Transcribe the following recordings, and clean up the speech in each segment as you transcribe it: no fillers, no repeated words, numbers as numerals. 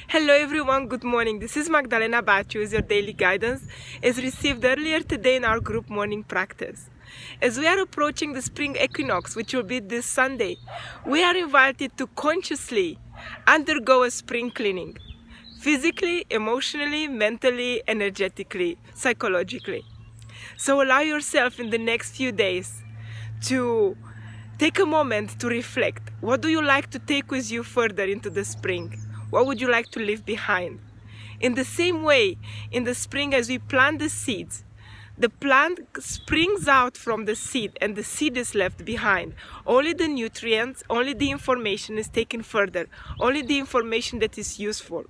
Hello everyone, good morning. This is Magdalena Baciu with your daily guidance as received earlier today in our group morning practice. As we are approaching the spring equinox, which will be this Sunday, we are invited to consciously undergo a spring cleaning. Physically, emotionally, mentally, energetically, psychologically. So allow yourself in the next few days to take a moment to reflect. What do you like to take with you further into the spring? What would you like to leave behind? In the same way, in the spring as we plant the seeds, the plant springs out from the seed and the seed is left behind. Only the nutrients, only the information is taken further, only the information that is useful.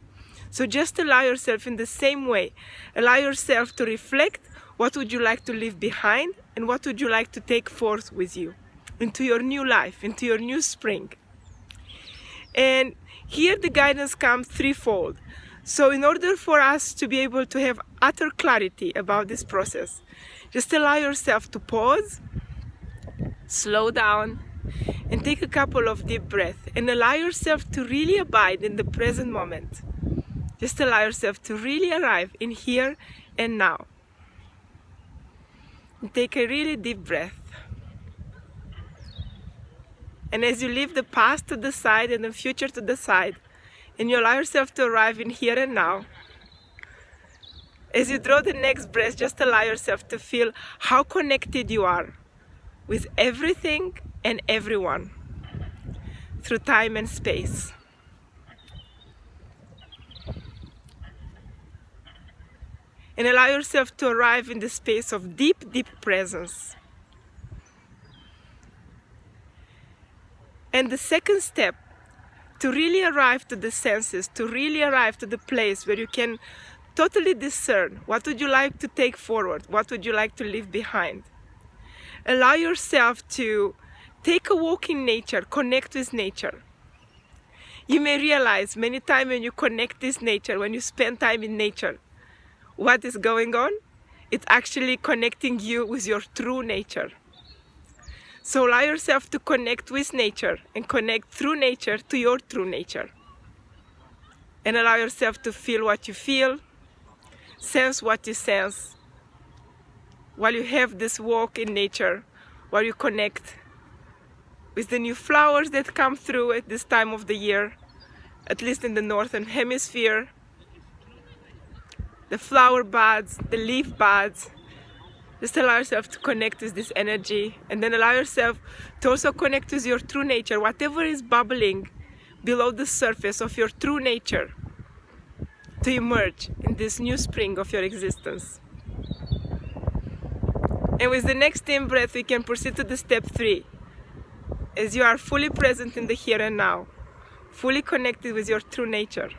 So just allow yourself in the same way, allow yourself to reflect what would you like to leave behind and what would you like to take forth with you into your new life, into your new spring. And here the guidance comes threefold. So in order for us to be able to have utter clarity about this process, just allow yourself to pause, slow down, and take a couple of deep breaths and allow yourself to really abide in the present moment. Just allow yourself to really arrive in here and now. And take a really deep breath. And as you leave the past to the side and the future to the side, and you allow yourself to arrive in here and now, as you draw the next breath, just allow yourself to feel how connected you are with everything and everyone through time and space. And allow yourself to arrive in the space of deep, deep presence. And the second step, to really arrive to the senses, to really arrive to the place where you can totally discern what would you like to take forward, what would you like to leave behind. Allow yourself to take a walk in nature, connect with nature. You may realize many times when you connect with nature, when you spend time in nature, what is going on? It's actually connecting you with your true nature. So allow yourself to connect with nature and connect through nature to your true nature. And allow yourself to feel what you feel, sense what you sense, while you have this walk in nature, while you connect with the new flowers that come through at this time of the year, at least in the northern hemisphere, the flower buds, the leaf buds. Just allow yourself to connect with this energy, and then allow yourself to also connect with your true nature, whatever is bubbling below the surface of your true nature, to emerge in this new spring of your existence. And with the next in-breath, we can proceed to the step 3. As you are fully present in the here and now, fully connected with your true nature,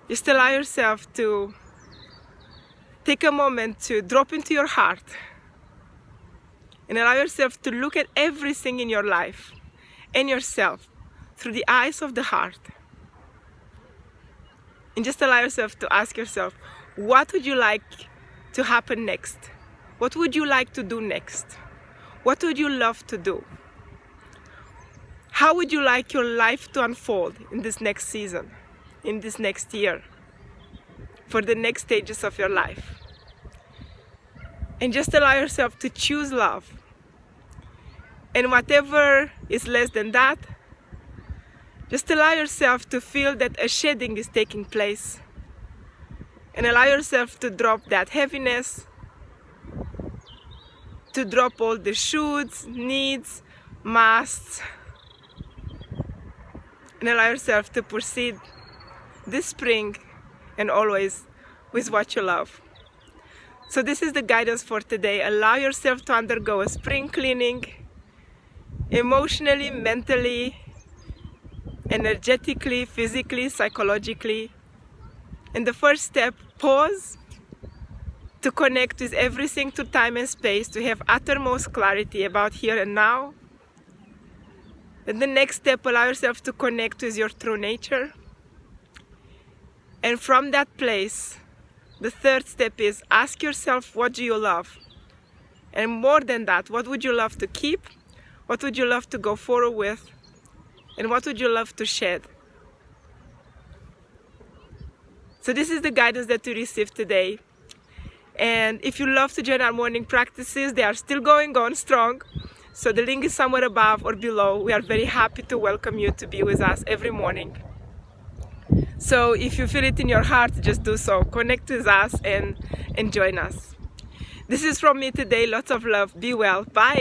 just allow yourself to take a moment to drop into your heart and allow yourself to look at everything in your life and yourself through the eyes of the heart. And just allow yourself to ask yourself, what would you like to happen next? What would you like to do next? What would you love to do? How would you like your life to unfold in this next season, in this next year, for the next stages of your life? And just allow yourself to choose love. And whatever is less than that, just allow yourself to feel that a shedding is taking place. And allow yourself to drop that heaviness, to drop all the shoulds, needs, musts, and allow yourself to proceed this spring and always with what you love. So this is the guidance for today. Allow yourself to undergo a spring cleaning, emotionally, mentally, energetically, physically, psychologically. And the first step, pause, to connect with everything to time and space, to have uttermost clarity about here and now. Then the next step, allow yourself to connect with your true nature. And from that place, the third step is ask yourself, what do you love? And more than that, what would you love to keep? What would you love to go forward with? And what would you love to shed? So this is the guidance that we received today. And if you love to join our morning practices, they are still going on strong. So the link is somewhere above or below. We are very happy to welcome you to be with us every morning. So if you feel it in your heart, just do so. Connect with us and join us. This is from me today. Lots of love. Be well. Bye.